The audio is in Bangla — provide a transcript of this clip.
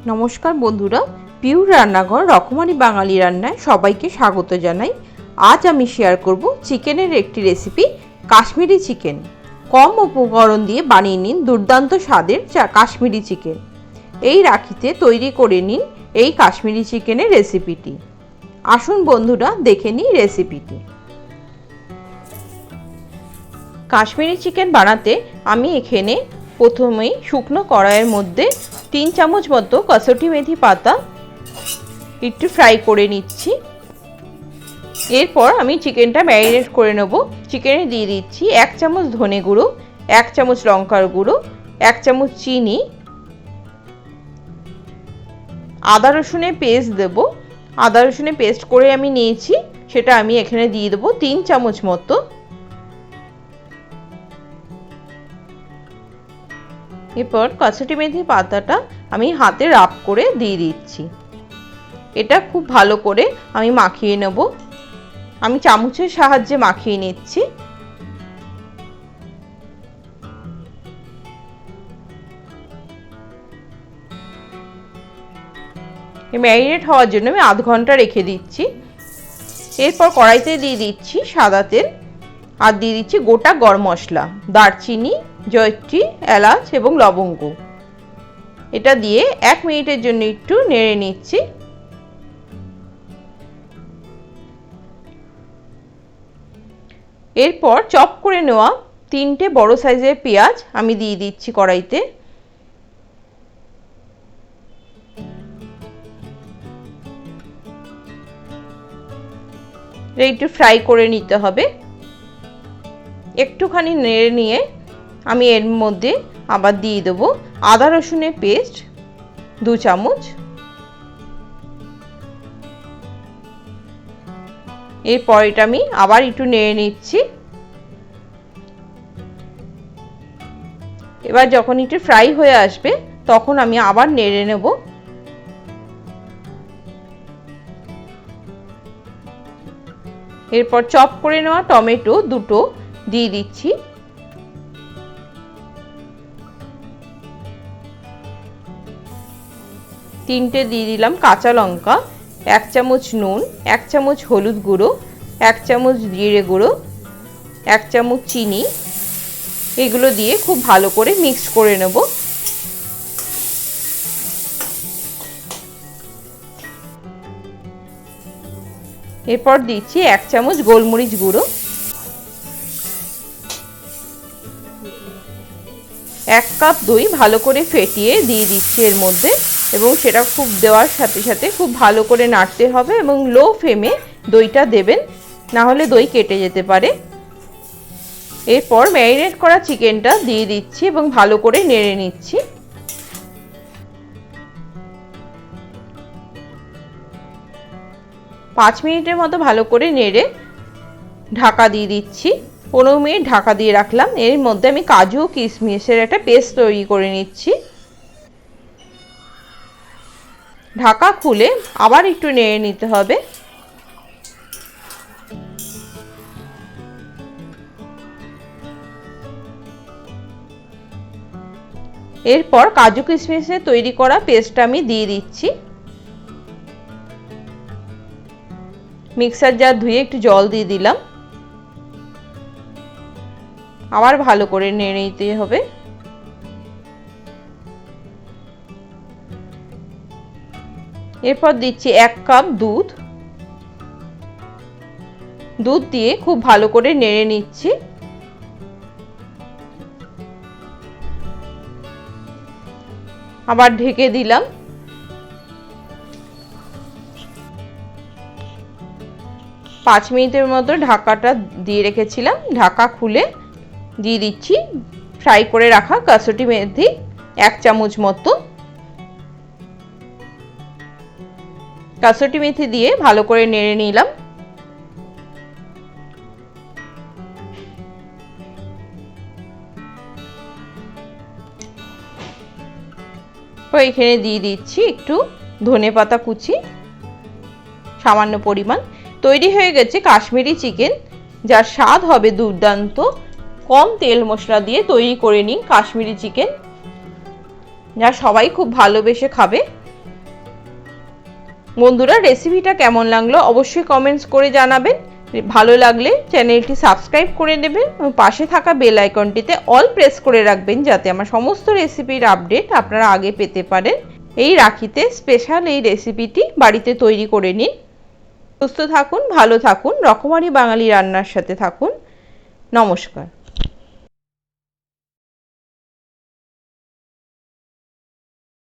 নমস্কার বন্ধুরা, পিউর রান্নাঘর রকমারি বাঙালি রান্নায় সবাইকে স্বাগত জানাই। আজ আমি শেয়ার করব চিকেনের একটি রেসিপি, কাশ্মীরি চিকেন। কম উপকরণ দিয়ে বানিয়ে নিন দুর্দান্ত স্বাদের কাশ্মীরি চিকেন। এই রাখিতে তৈরি করে নিন এই কাশ্মীরি চিকেনের রেসিপিটি। আসুন বন্ধুরা দেখে নিই রেসিপিটি। কাশ্মীরি চিকেন বানাতে আমি এখানে প্রথমেই শুকনো কড়াইয়ের মধ্যে 3 চামচ মতো কাসুরি মেথি পাতা একটু ফ্রাই করে নিচ্ছি। এরপর আমি চিকেনটা ম্যারিনেট করে নেব। চিকেনে দিয়ে দিচ্ছি 1 চামচ ধনে গুঁড়ো, 1 চামচ লঙ্কার গুঁড়ো, 1 চামচ চিনি, আদা রসুনের পেস্ট দেব। আদা রসুনের পেস্ট করে আমি নিয়েছি, সেটা আমি এখানে দিয়ে দেবো 3 চামচ মতো। এরপর কাসুরি মেথি পাতাটা আমি হাতে রাব করে দিয়ে দিচ্ছি। এটা খুব ভালো করে আমি মাখিয়ে নেব। আমি চামচের সাহায্যে মাখিয়ে নিচ্ছি। ম্যারিনেট হওয়ার জন্য আমি আধ ঘন্টা রেখে দিচ্ছি। এরপর কড়াইতে দিয়ে দিচ্ছি সাদা তেল আর দিয়ে দিচ্ছি গোটা গরম মশলা, দারচিনি, জয়ত্রী, এলাচ এবং লবঙ্গ। এটা দিয়ে 1 মিনিটের জন্য একটু নেড়ে নিচ্ছি। এরপর চপ করে নেওয়া 3টে বড় সাইজের পেঁয়াজ আমি দিয়ে দিচ্ছি কড়াইতে। একটু ফ্রাই করে নিতে হবে। একটুখানি নেড়ে নিয়ে আমি এর মধ্যে আবার দিয়ে দেবো আদা রসুনের পেস্ট 2 চামচ। এরপর এটা আমি আবার একটু নেড়ে নিচ্ছি। এবার যখন একটু ফ্রাই হয়ে আসবে তখন আমি আবার নেড়ে নেব। এরপর চপ করে নেওয়া টমেটো 2টো দিয়ে দিচ্ছি। তিনটে দিয়ে দিলাম কাঁচা লঙ্কা, 1 চামচ নুন, 1 চামচ হলুদ গুঁড়ো, 1 চামচ জিরে গুঁড়ো, 1 চামচ চিনি। এগুলো দিয়ে খুব ভালো করে মিক্স করে নেব। এরপর দিচ্ছি 1 চামচ গোলমরিচ গুঁড়ো, 1 কাপ দই ভালো করে ফেটিয়ে দিয়ে দিচ্ছি এর মধ্যে এবং সেটা খুব দেওয়ার সাথে সাথে খুব ভালো করে নাড়তে হবে এবং লো ফ্লেমে দইটা দেবেন, না হলে দই কেটে যেতে পারে। এরপর ম্যারিনেট করা চিকেনটা দিয়ে দিচ্ছি এবং ভালো করে নেড়ে নিচ্ছি। পাঁচ মিনিটের মতো ভালো করে নেড়ে ঢাকা দিয়ে দিচ্ছি। 15 মিনিট ঢাকা দিয়ে রাখলাম। এর মধ্যে আমি কাজু ও কিশমিশের একটা পেস্ট তৈরি করে নিচ্ছি। ঢাকা খুলে আবার একটু নেড়ে নিতে হবে। এরপর কাজু কিশমিশের তৈরি করা পেস্টটা আমি দিয়ে দিচ্ছি। মিক্সার জার ধুয়ে একটু জল দিয়ে দিলাম। আবার ভালো করে নেড়ে নিতে হবে। এরপর দিচ্ছি 1 কাপ দুধ। দুধ দিয়ে খুব ভালো করে নেড়ে নিচ্ছি। আবার ঢেকে দিলাম। 5 মিনিটের মতো ঢাকাটা দিয়ে রেখেছিলাম। ঢাকা খুলে দিয়ে দিচ্ছি ফ্রাই করে রাখা কাসুরি মেথি 1 চামচ মতো। কাসুরি মেথি দিয়ে ভালো করে নেড়ে নিলাম। এখানে দিয়ে দিচ্ছি একটু ধনেপাতা কুচি সামান্য পরিমাণ। তৈরি হয়ে গেছে কাশ্মীরি চিকেন, যার স্বাদ হবে দুর্দান্ত। কম তেল মশলা দিয়ে তৈরি করে নিন কাশ্মীরি চিকেন, যা সবাই খুব ভালোবেসে খাবে। বন্ধুরা, রেসিপিটা কেমন লাগলো অবশ্যই কমেন্টস করে জানাবেন। ভালো লাগলে চ্যানেলটি সাবস্ক্রাইব করে নেবেন এবং পাশে থাকা বেল আইকনটিতে অল প্রেস করে রাখবেন, যাতে আমার সমস্ত রেসিপির আপডেট আপনারা আগে পেতে পারেন। এই রাখিতে স্পেশাল এই রেসিপিটি বাড়িতে তৈরি করে নিন। সুস্থ থাকুন, ভালো থাকুন, রকমারি বাঙালি রান্নার সাথে থাকুন। নমস্কার।